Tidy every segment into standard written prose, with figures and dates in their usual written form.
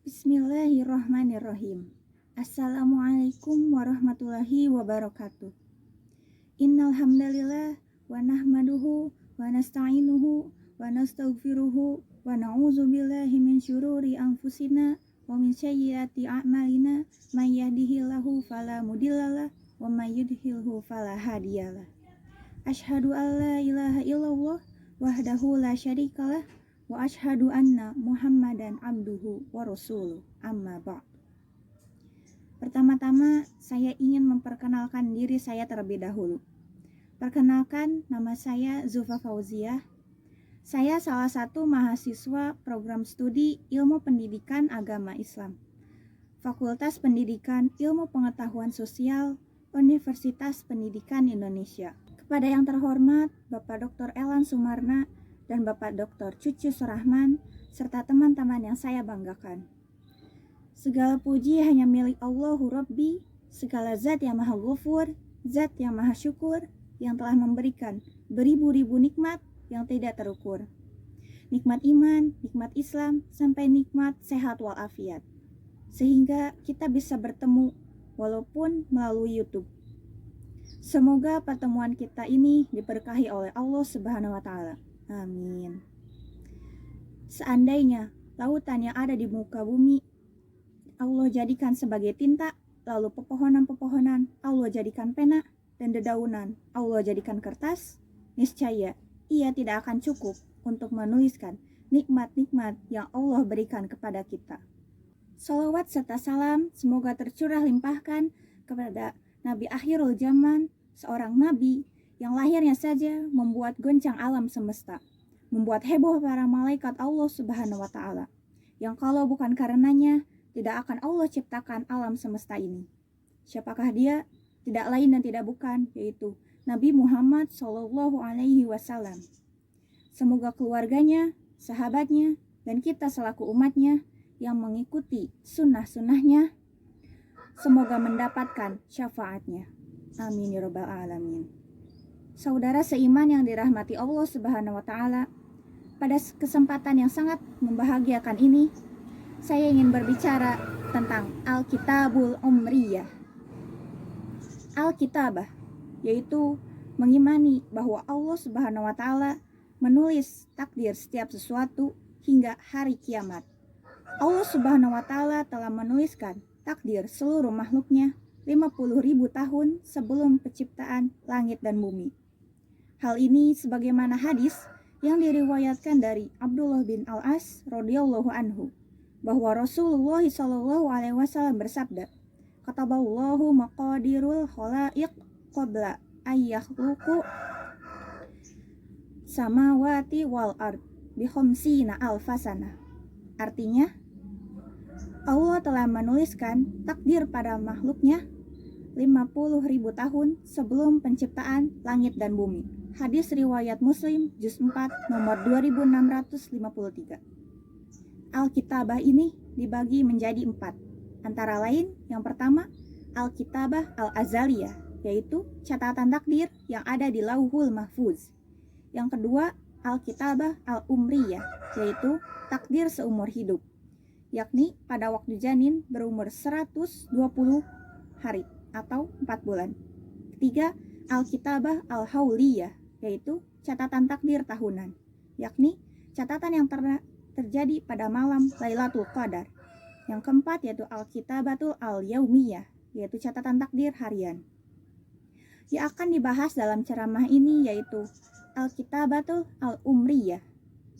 Bismillahirrahmanirrahim. Assalamualaikum warahmatullahi wabarakatuh. Innal hamdalillah wa nahmaduhu wa nasta'inuhu wa nastaghfiruhu wa na'udzu billahi min syururi anfusina wa min sayyiati a'malina may yahdihillahu fala mudhillalah wa may yudhlilhu fala hadiyalah. Asyhadu an la ilaha illallah wahdahu la syarikalah wa asyhadu anna Muhammadan abduhu wa rasuluh, amma ba'd. Pertama-tama saya ingin memperkenalkan diri saya terlebih dahulu. Perkenalkan, nama saya Zulfa Fauziah. Saya salah satu mahasiswa program studi Ilmu Pendidikan Agama Islam, Fakultas Pendidikan Ilmu Pengetahuan Sosial, Universitas Pendidikan Indonesia. Kepada yang terhormat Bapak Dr. Elan Sumarna dan Bapak Dr. Cucu Surahman, serta teman-teman yang saya banggakan. Segala puji hanya milik Allahu Rabbi, segala zat yang maha ghafur, zat yang maha syukur, yang telah memberikan beribu-ribu nikmat yang tidak terukur. Nikmat iman, nikmat Islam, sampai nikmat sehat walafiat. Sehingga kita bisa bertemu walaupun melalui YouTube. Semoga pertemuan kita ini diberkahi oleh Allah Subhanahu wa Ta'ala. Amin. Seandainya lautan yang ada di muka bumi Allah jadikan sebagai tinta, lalu pepohonan-pepohonan Allah jadikan pena, dan dedaunan Allah jadikan kertas, niscaya ia tidak akan cukup untuk menuliskan nikmat-nikmat yang Allah berikan kepada kita. Salawat serta salam semoga tercurah limpahkan kepada Nabi akhirul zaman, seorang nabi yang lahirnya saja membuat goncang alam semesta, membuat heboh para malaikat Allah Subhanahu wa Ta'ala, yang kalau bukan karenanya tidak akan Allah ciptakan alam semesta ini. Siapakah dia? Tidak lain dan tidak bukan, yaitu Nabi Muhammad Sallallahu Alaihi Wasallam. Semoga keluarganya, sahabatnya, dan kita selaku umatnya yang mengikuti sunnah-sunnahnya, semoga mendapatkan syafaatnya. Amin ya rabbal alamin. Saudara seiman yang dirahmati Allah Subhanahu wa Ta'ala, pada kesempatan yang sangat membahagiakan ini, saya ingin berbicara tentang Alkitabul Umriyah. Alkitabah, yaitu mengimani bahwa Allah Subhanahu wa Ta'ala menulis takdir setiap sesuatu hingga hari kiamat. Allah Subhanahu wa Ta'ala telah menuliskan takdir seluruh makhluknya 50.000 tahun sebelum penciptaan langit dan bumi. Hal ini sebagaimana hadis yang diriwayatkan dari Abdullah bin Al-As radhiyallahu anhu, bahwa Rasulullah sallallahu alaihi wasallam bersabda, "Kataballahu maqadirul khalaiq qabla ayyakhluqu samawati wal ard bi khamsina alfasana." Artinya, Allah telah menuliskan takdir pada makhluknya 50.000 tahun sebelum penciptaan langit dan bumi. Hadis riwayat Muslim juz 4 nomor 2653. Alkitabah ini dibagi menjadi 4. Antara lain, yang pertama, Alkitabah Al-Azaliyah, yaitu catatan takdir yang ada di Lauhul Mahfuz. Yang kedua, Alkitabah Al-Umriyah, yaitu takdir seumur hidup, yakni pada waktu janin berumur 120 hari atau 4 bulan. Ketiga, Alkitabah Al-Hauliyah, yaitu catatan takdir tahunan, yakni catatan yang terjadi pada malam Lailatul Qadar. Yang keempat yaitu Alkitabatul Al-Yaumiyah, yaitu catatan takdir harian. Yang akan dibahas dalam ceramah ini yaitu Alkitabatul Al-Umriyah,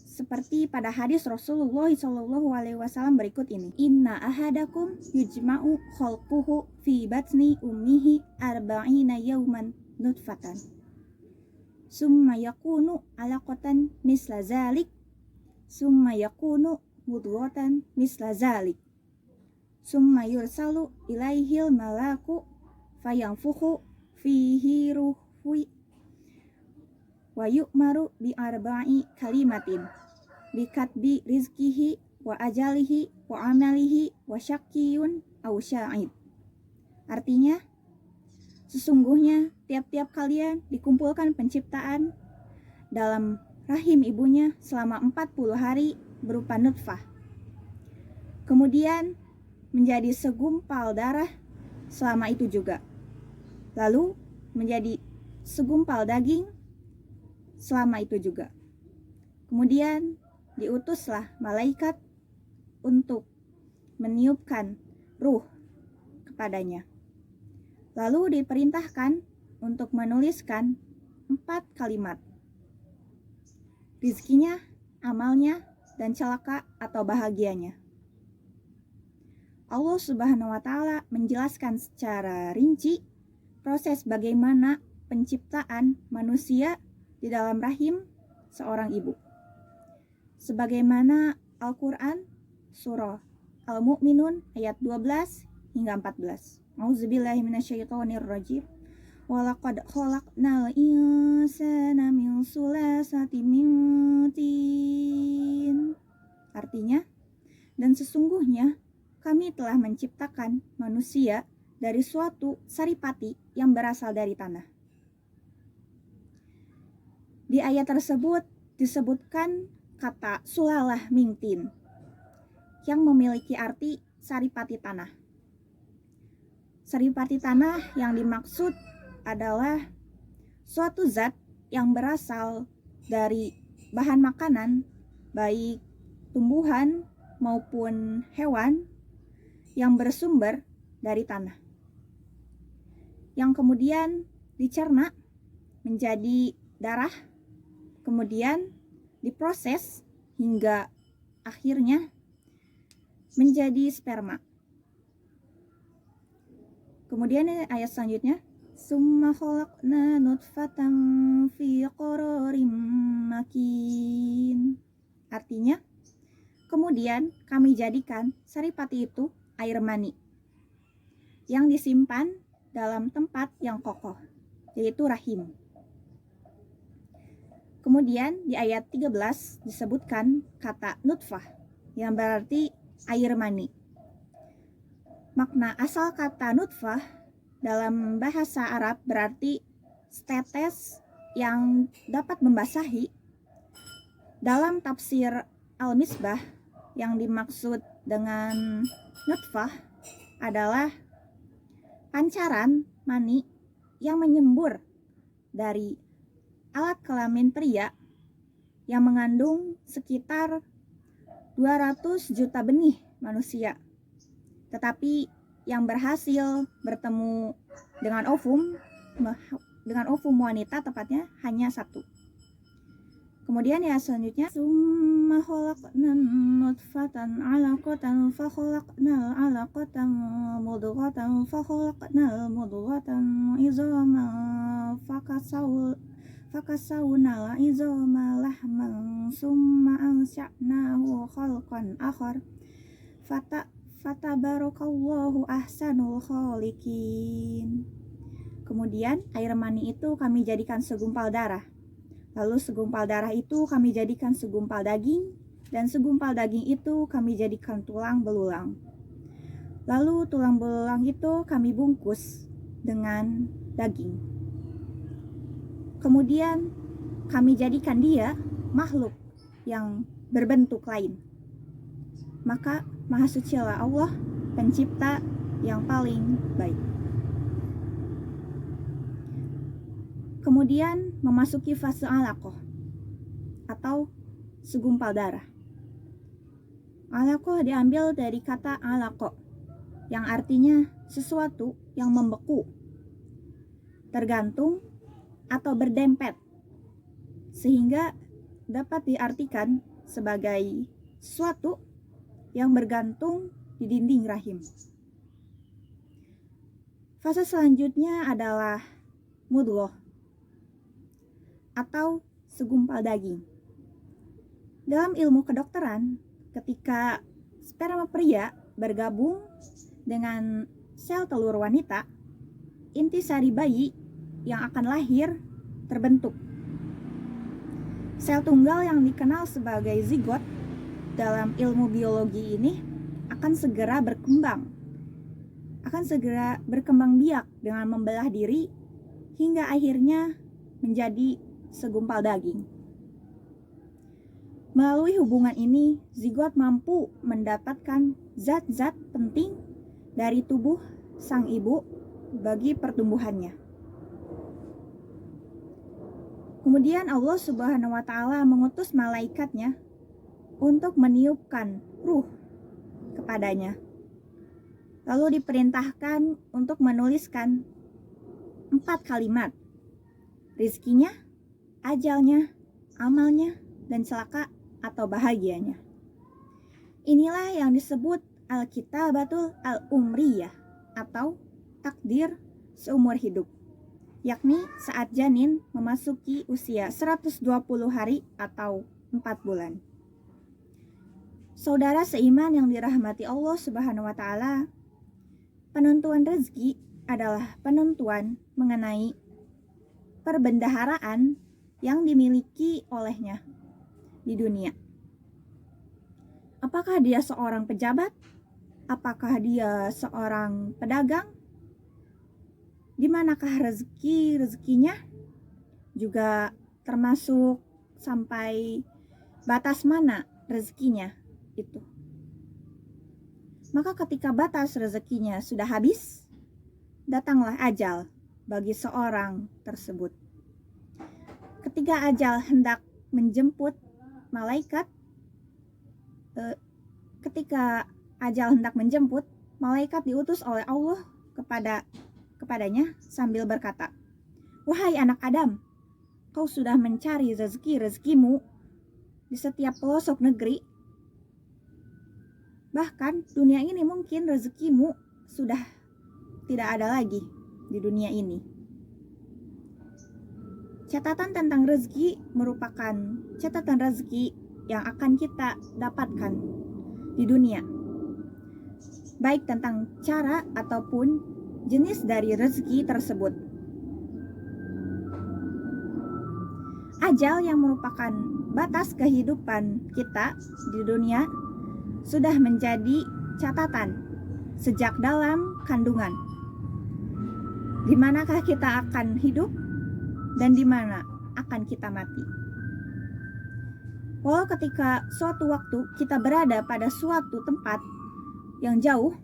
seperti pada hadis Rasulullah SAW berikut ini. Inna ahadakum yujma'u khalquhu fi batni ummihi arba'ina yawman nutfatan summa yakunu alaqatan misla zalik summa yakunu mudghatan misla zalik summa yursalu ilaihil malaku fayanfukhu fihi ruhi wa yu'maru bi arba'i kalimatin bi katbi rizkihi wa ajalihi wa amalihi wa syakkiyun aw sya'id. Artinya, sesungguhnya tiap-tiap kalian dikumpulkan penciptaan dalam rahim ibunya selama 40 hari berupa nutfah. Kemudian menjadi segumpal darah selama itu juga. Lalu menjadi segumpal daging selama itu juga. Kemudian diutuslah malaikat untuk meniupkan ruh kepadanya. Lalu diperintahkan untuk menuliskan 4 kalimat. Rizkinya, amalnya, dan celaka atau bahagianya. Allah Subhanahu wa Ta'ala menjelaskan secara rinci proses bagaimana penciptaan manusia di dalam rahim seorang ibu. Sebagaimana Al-Quran surah Al-Mu'minun ayat 12 hingga 14. Auzubillahi minasyaitonirrajim. Walaqad khalaqnal insana min sulasatin min tin. Artinya, dan sesungguhnya kami telah menciptakan manusia dari suatu saripati yang berasal dari tanah. Di ayat tersebut disebutkan kata sulalah min tin yang memiliki arti saripati tanah. Saripati tanah yang dimaksud adalah suatu zat yang berasal dari bahan makanan, baik tumbuhan maupun hewan yang bersumber dari tanah, yang kemudian dicerna menjadi darah, kemudian diproses hingga akhirnya menjadi sperma. Kemudian ayat selanjutnya, summa khalaqna nutfatan fi qararim makin. Artinya, kemudian kami jadikan saripati itu air mani yang disimpan dalam tempat yang kokoh, yaitu rahim. Kemudian di ayat 13 disebutkan kata nutfah yang berarti air mani. Makna asal kata nutfah dalam bahasa Arab berarti setetes yang dapat membasahi. Dalam tafsir Al-Misbah, yang dimaksud dengan nutfah adalah pancaran mani yang menyembur dari alat kelamin pria yang mengandung sekitar 200 juta benih manusia, tetapi yang berhasil bertemu dengan ovum wanita tepatnya hanya 1. Kemudian ya selanjutnya, summa khalaqna nutfatan 'alaqatan fa khalaqnal 'alaqatan mudghatan fa khalaqnal mudghatan izaman fakasawnal izama lahman summa ansha'nahu khalqan akhar fatabarakallahu ahsanul khaliqin. Kemudian air mani itu kami jadikan segumpal darah. Lalu segumpal darah itu kami jadikan segumpal daging, dan segumpal daging itu kami jadikan tulang belulang. Lalu tulang belulang itu kami bungkus dengan daging. Kemudian kami jadikan dia makhluk yang berbentuk lain. Maka Maha Sucilah Allah, pencipta yang paling baik. Kemudian memasuki fase alaqah atau segumpal darah. Alaqah diambil dari kata alaqah yang artinya sesuatu yang membeku, tergantung atau berdempet, sehingga dapat diartikan sebagai sesuatu yang bergantung di dinding rahim. Fase selanjutnya adalah mudghah atau segumpal daging. Dalam ilmu kedokteran, ketika sperma pria bergabung dengan sel telur wanita, intisari bayi yang akan lahir terbentuk. Sel tunggal yang dikenal sebagai zigot dalam ilmu biologi ini akan segera berkembang biak dengan membelah diri hingga akhirnya menjadi segumpal daging. Melalui hubungan ini, zigot mampu mendapatkan zat-zat penting dari tubuh sang ibu bagi pertumbuhannya. Kemudian Allah Subhanahu wa Ta'ala mengutus malaikatnya untuk meniupkan ruh kepadanya. Lalu diperintahkan untuk menuliskan 4 kalimat: rizkinya, ajalnya, amalnya, dan celaka atau bahagianya. Inilah yang disebut Al-Kitabatul Al-Umriyah atau takdir seumur hidup, yakni saat janin memasuki usia 120 hari atau 4 bulan. Saudara seiman yang dirahmati Allah Subhanahu wa Ta'ala, penentuan rezeki adalah penentuan mengenai perbendaharaan yang dimiliki olehnya di dunia. Apakah dia seorang pejabat? Apakah dia seorang pedagang? Di manakah rezekinya? Juga termasuk sampai batas mana rezekinya itu. Maka ketika batas rezekinya sudah habis, datanglah ajal bagi seorang tersebut. Ketika ajal hendak menjemput malaikat, malaikat diutus oleh Allah kepadanya sambil berkata, "Wahai anak Adam, kau sudah mencari rezekimu di setiap pelosok negeri. Bahkan dunia ini mungkin rezekimu sudah tidak ada lagi di dunia ini." Catatan tentang rezeki merupakan catatan rezeki yang akan kita dapatkan di dunia, baik tentang cara ataupun jenis dari rezeki tersebut. Ajal yang merupakan batas kehidupan kita di dunia sudah menjadi catatan sejak dalam kandungan. Di manakah kita akan hidup dan di mana akan kita mati. Walau ketika suatu waktu kita berada pada suatu tempat yang jauh,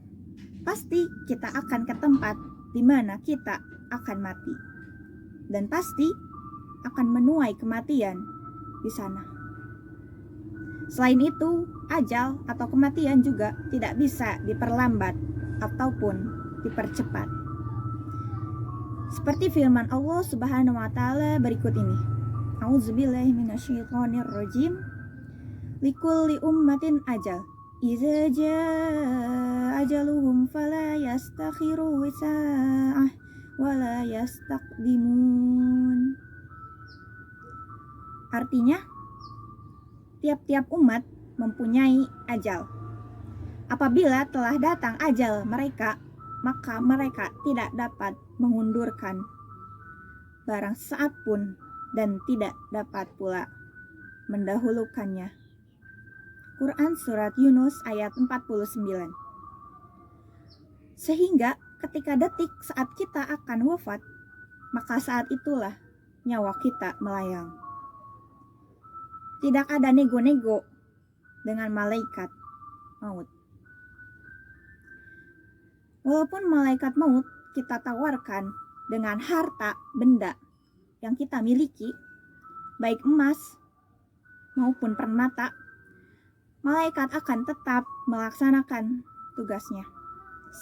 pasti kita akan ke tempat di mana kita akan mati. Dan pasti akan menuai kematian di sana. Selain itu, ajal atau kematian juga tidak bisa diperlambat ataupun dipercepat. Seperti firman Allah Subhanahu wa Ta'ala berikut ini. A'udzubillahi minasyaitonirrajim. Likulli ummatin ajal. Idza jaa ajaluhum fala yastakhiru sa'ah wa la yastaqdimun. Artinya, tiap-tiap umat mempunyai ajal. Apabila telah datang ajal mereka, maka mereka tidak dapat mengundurkan barang saat pun dan tidak dapat pula mendahulukannya. Quran Surat Yunus ayat 49. Sehingga ketika detik saat kita akan wafat, maka saat itulah nyawa kita melayang. Tidak ada nego-nego dengan malaikat maut. Walaupun malaikat maut kita tawarkan dengan harta benda yang kita miliki, baik emas maupun permata, malaikat akan tetap melaksanakan tugasnya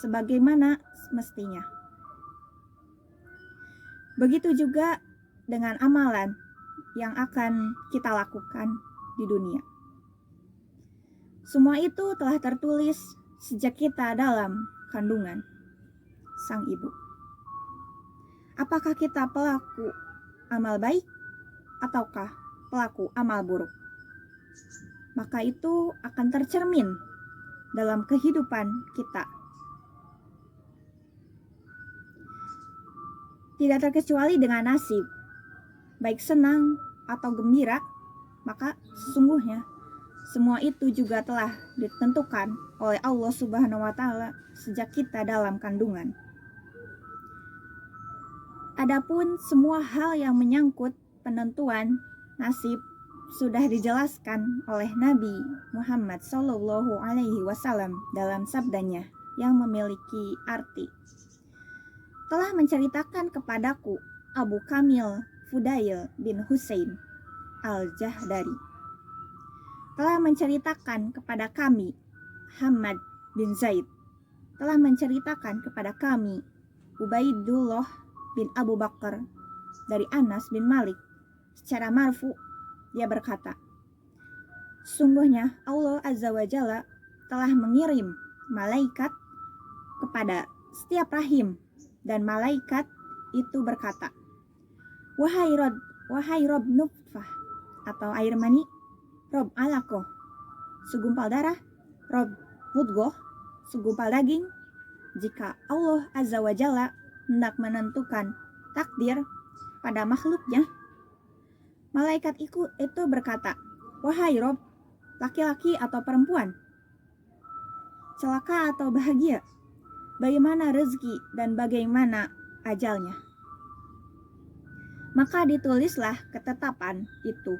sebagaimana mestinya. Begitu juga dengan amalan yang akan kita lakukan di dunia. Semua itu telah tertulis sejak kita dalam kandungan sang ibu. Apakah kita pelaku amal baik ataukah pelaku amal buruk? Maka itu akan tercermin dalam kehidupan kita. Tidak terkecuali dengan nasib, baik senang atau gembira, maka sesungguhnya semua itu juga telah ditentukan oleh Allah Subhanahu wa Ta'ala sejak kita dalam kandungan. Adapun semua hal yang menyangkut penentuan nasib sudah dijelaskan oleh Nabi Muhammad Shallallahu Alaihi Wasallam dalam sabdanya yang memiliki arti. Telah menceritakan kepadaku Abu Kamil Fudail bin Husain Al-Jahdari. Telah menceritakan kepada kami Hamad bin Zaid. Telah menceritakan kepada kami Ubaidullah bin Abu Bakar dari Anas bin Malik secara marfu. Dia berkata, sungguhnya Allah Azza wa Jalla telah mengirim malaikat kepada setiap rahim, dan malaikat itu berkata, wahai Rob nutfah atau air mani, Rob alaqah segumpal darah, Rob mudghah segumpal daging. Jika Allah Azza wa Jalla hendak menentukan takdir pada makhluknya, malaikat itu berkata, wahai Rob, laki-laki atau perempuan, celaka atau bahagia, bagaimana rezeki dan bagaimana ajalnya. Maka ditulislah ketetapan itu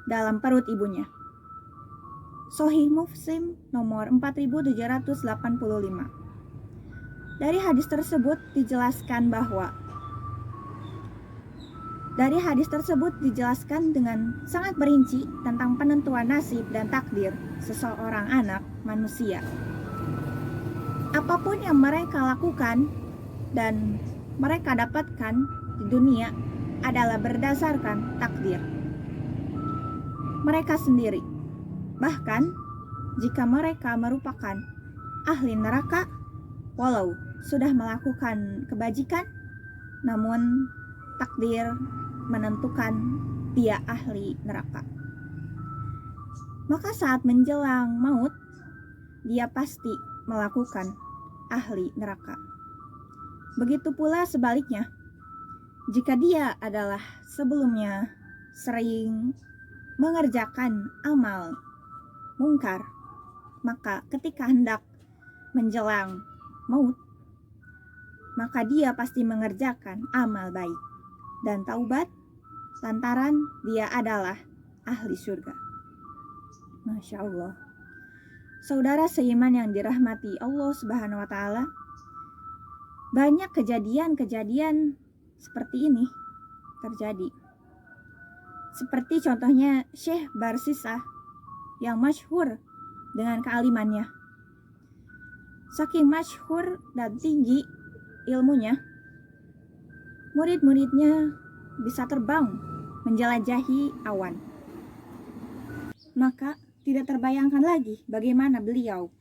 dalam perut ibunya. Sahih Muslim nomor 4785. Dari hadis tersebut dijelaskan dengan sangat berinci tentang penentuan nasib dan takdir seseorang anak manusia. Apapun yang mereka lakukan dan mereka dapatkan di dunia adalah berdasarkan takdir mereka sendiri. Bahkan jika mereka merupakan ahli neraka, walau sudah melakukan kebajikan, namun takdir menentukan dia ahli neraka. Maka saat menjelang maut, dia pasti melakukan ahli neraka. Begitu pula sebaliknya, jika dia adalah sebelumnya sering mengerjakan amal mungkar, maka ketika hendak menjelang maut, maka dia pasti mengerjakan amal baik dan taubat, lantaran dia adalah ahli surga. Masya Allah. Saudara seiman yang dirahmati Allah Subhanahu wa Ta'ala, banyak kejadian-kejadian seperti ini terjadi. Seperti contohnya Syekh Barsisah yang masyhur dengan kealimannya. Saking masyhur dan tinggi ilmunya, murid-muridnya bisa terbang menjelajahi awan. Maka tidak terbayangkan lagi bagaimana beliau.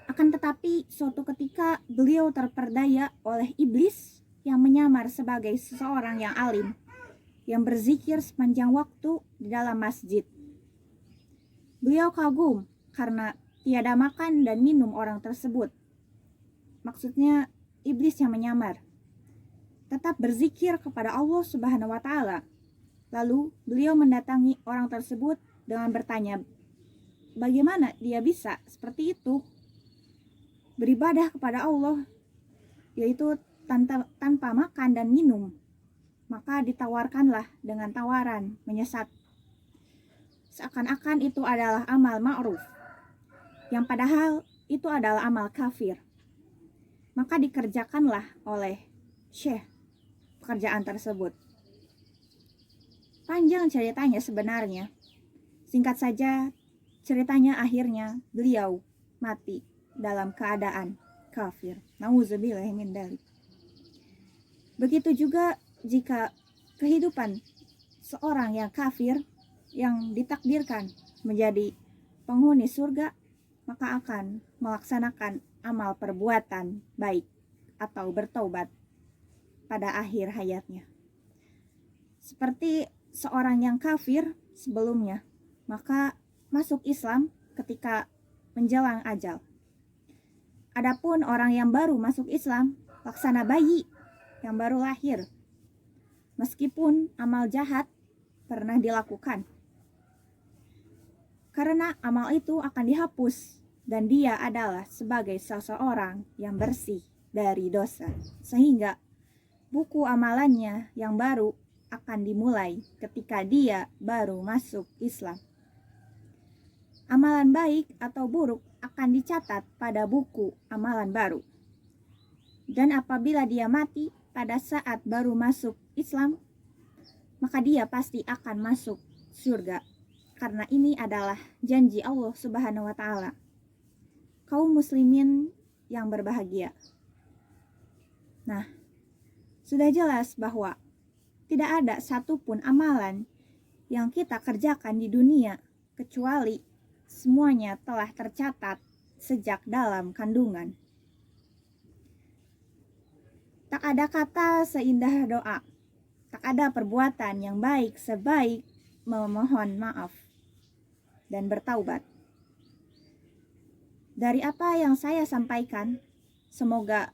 Akan tetapi suatu ketika beliau terperdaya oleh iblis yang menyamar sebagai seseorang yang alim, yang berzikir sepanjang waktu di dalam masjid. Beliau kagum karena tiada makan dan minum orang tersebut. Maksudnya iblis yang menyamar. Tetap berzikir kepada Allah Subhanahu wa Ta'ala. Lalu beliau mendatangi orang tersebut dengan bertanya, bagaimana dia bisa seperti itu? Beribadah kepada Allah, yaitu tanpa makan dan minum. Maka ditawarkanlah dengan tawaran menyesat. Seakan-akan itu adalah amal ma'ruf, yang padahal itu adalah amal kafir. Maka dikerjakanlah oleh Syekh pekerjaan tersebut. Panjang ceritanya sebenarnya. Singkat saja, ceritanya akhirnya beliau mati dalam keadaan kafir. Nauzubillahi min dzalik. Begitu juga jika kehidupan seorang yang kafir yang ditakdirkan menjadi penghuni surga, maka akan melaksanakan amal perbuatan baik atau bertaubat pada akhir hayatnya. Seperti seorang yang kafir sebelumnya, maka masuk Islam ketika menjelang ajal. Adapun orang yang baru masuk Islam, laksana bayi yang baru lahir, meskipun amal jahat pernah dilakukan, karena amal itu akan dihapus dan dia adalah sebagai seseorang yang bersih dari dosa, sehingga buku amalannya yang baru akan dimulai ketika dia baru masuk Islam. Amalan baik atau buruk akan dicatat pada buku amalan baru. Dan apabila dia mati pada saat baru masuk Islam, maka dia pasti akan masuk surga. Karena ini adalah janji Allah Subhanahu wa Ta'ala. Kaum muslimin yang berbahagia. Nah, sudah jelas bahwa tidak ada satupun amalan yang kita kerjakan di dunia kecuali semuanya telah tercatat sejak dalam kandungan. Tak ada kata seindah doa, tak ada perbuatan yang baik sebaik memohon maaf dan bertaubat. Dari apa yang saya sampaikan, semoga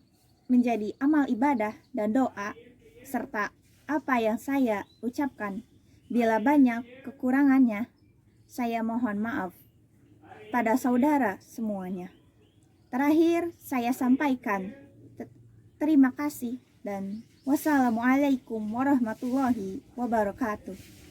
menjadi amal ibadah dan doa, serta apa yang saya ucapkan. Bila banyak kekurangannya, saya mohon maaf pada saudara semuanya. Terakhir, saya sampaikan terima kasih dan wassalamualaikum warahmatullahi wabarakatuh.